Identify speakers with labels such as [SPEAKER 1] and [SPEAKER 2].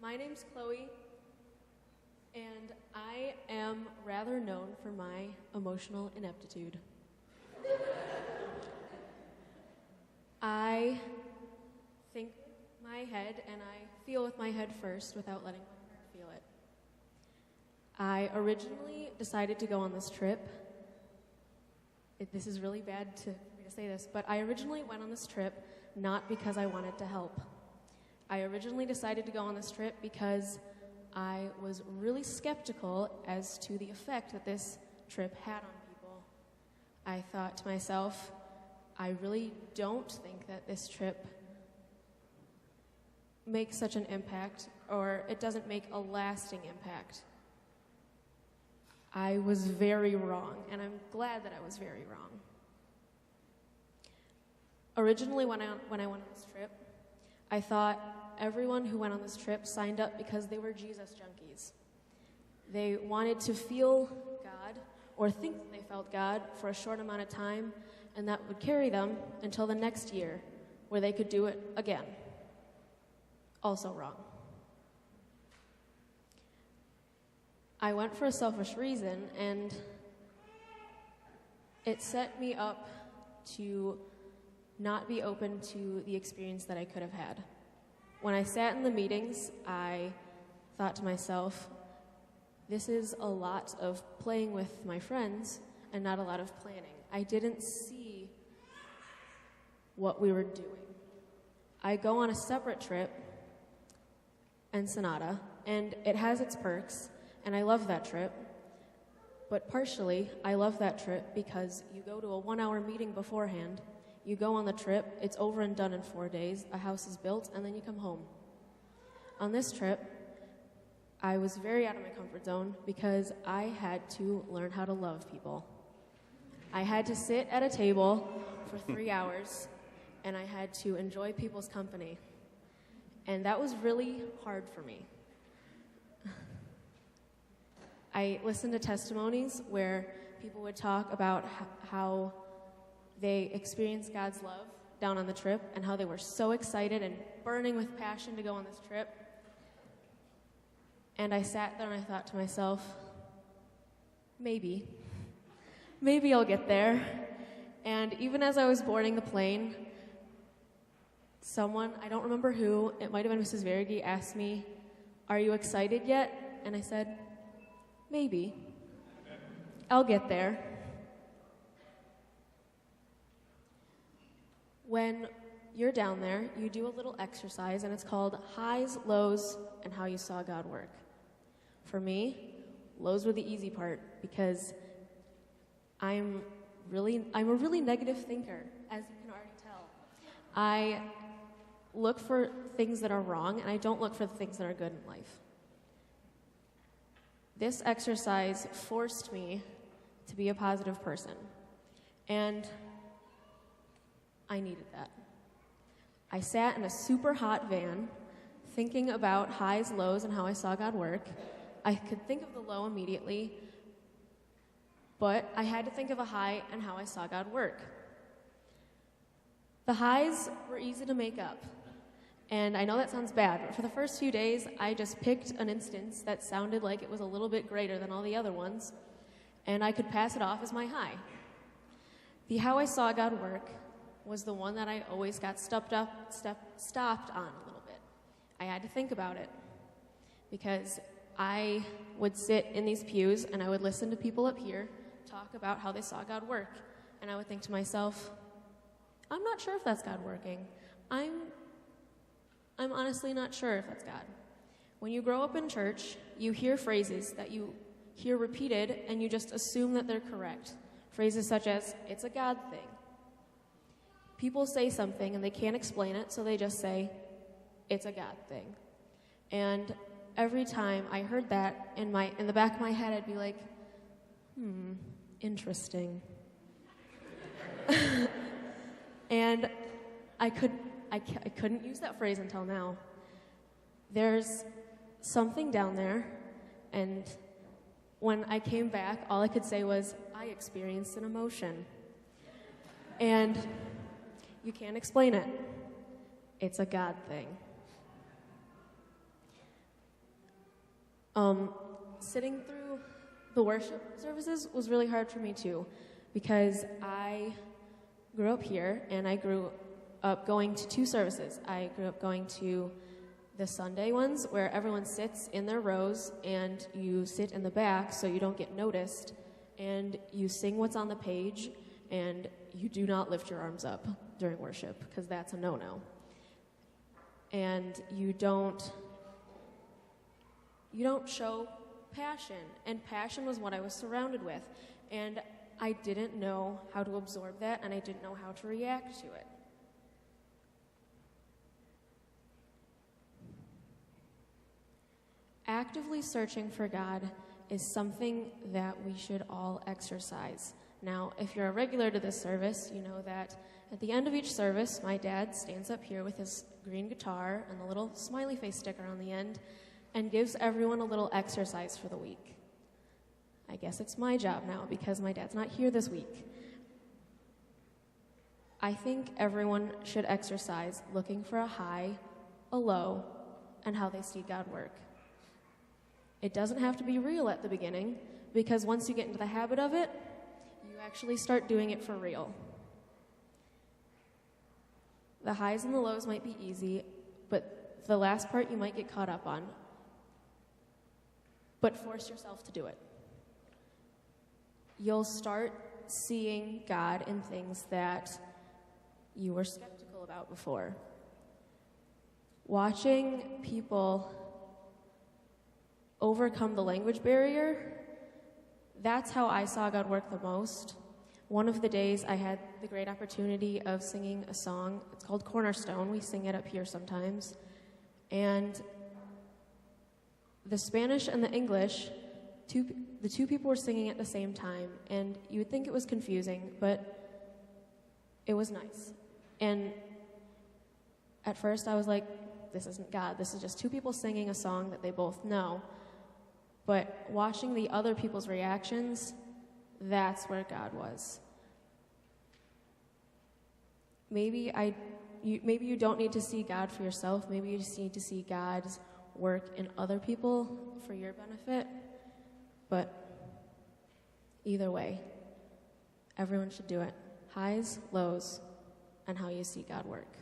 [SPEAKER 1] My name's Chloe, and I am rather known for my emotional ineptitude. I think with my head, and I feel with my head first without letting my heart feel it. I originally decided to go on this trip. This is really bad for me to say this, but I originally went on this trip not because I wanted to help. I originally decided to go on this trip because I was really skeptical as to the effect that this trip had on people. I thought to myself, I really don't think that this trip makes such an impact, or it doesn't make a lasting impact. I was very wrong, and I'm glad that I was very wrong. Originally, when I went on this trip, I thought everyone who went on this trip signed up because they were Jesus junkies. They wanted to feel God or think that they felt God for a short amount of time, and that would carry them until the next year where they could do it again. Also wrong. I went for a selfish reason, and it set me up to not be open to the experience that I could have had. When I sat in the meetings, I thought to myself, this is a lot of playing with my friends and not a lot of planning. I didn't see what we were doing. I go on a separate trip, Ensenada, and it has its perks, and I love that trip. But partially, I love that trip because you go to a 1-hour meeting beforehand, you go on the trip, it's over and done in 4 days, a house is built, and then you come home. On this trip, I was very out of my comfort zone because I had to learn how to love people. I had to sit at a table for 3 hours, and I had to enjoy people's company. And that was really hard for me. I listened to testimonies where people would talk about how they experienced God's love down on the trip and how they were so excited and burning with passion to go on this trip. And I sat there and I thought to myself, maybe I'll get there. And even as I was boarding the plane, someone, I don't remember who, it might have been Mrs. Verigi, asked me, "Are you excited yet?" And I said, maybe. I'll get there. When you're down there, you do a little exercise, and it's called highs, lows, and how you saw God work. For me, lows were the easy part because I'm a really negative thinker, as you can already tell. I look for things that are wrong, and I don't look for the things that are good in life. This exercise forced me to be a positive person, and I needed that. I sat in a super hot van thinking about highs, lows, and how I saw God work. I could think of the low immediately, but I had to think of a high and how I saw God work. The highs were easy to make up, and I know that sounds bad, but for the first few days, I just picked an instance that sounded like it was a little bit greater than all the other ones, and I could pass it off as my high. The how I saw God work was the one that I always got stopped on a little bit. I had to think about it because I would sit in these pews and I would listen to people up here talk about how they saw God work, and I would think to myself, I'm not sure if that's God working. I'm honestly not sure if that's God. When you grow up in church, you hear phrases that you hear repeated and you just assume that they're correct. Phrases such as, it's a God thing. People say something and they can't explain it, so they just say, it's a God thing. And every time I heard that in the back of my head, I'd be like, interesting. And I couldn't use that phrase until now. There's something down there, and when I came back, all I could say was, I experienced an emotion. And you can't explain it. It's a God thing. Sitting through the worship services was really hard for me too, because I grew up here and I grew up going to 2 services. I grew up going to the Sunday ones where everyone sits in their rows and you sit in the back so you don't get noticed, and you sing what's on the page, and you do not lift your arms up during worship because that's a no-no. And you don't show passion, and passion was what I was surrounded with, and I didn't know how to absorb that, and I didn't know how to react to it. Actively searching for God is something that we should all exercise. Now, if you're a regular to this service, you know that at the end of each service, my dad stands up here with his green guitar and the little smiley face sticker on the end and gives everyone a little exercise for the week. I guess it's my job now because my dad's not here this week. I think everyone should exercise looking for a high, a low, and how they see God work. It doesn't have to be real at the beginning, because once you get into the habit of it, you actually start doing it for real. The highs and the lows might be easy, but the last part you might get caught up on. But force yourself to do it. You'll start seeing God in things that you were skeptical about before. Watching people overcome the language barrier, that's how I saw God work the most. One of the days I had the great opportunity of singing a song. It's called Cornerstone. We sing it up here sometimes. And the Spanish and the English, the two people were singing at the same time. And you would think it was confusing, but it was nice. And at first I was like, this isn't God. This is just 2 people singing a song that they both know. But watching the other people's reactions, that's where God was. Maybe you don't need to see God for yourself. Maybe you just need to see God's work in other people for your benefit. But either way, everyone should do it. Highs, lows, and how you see God work.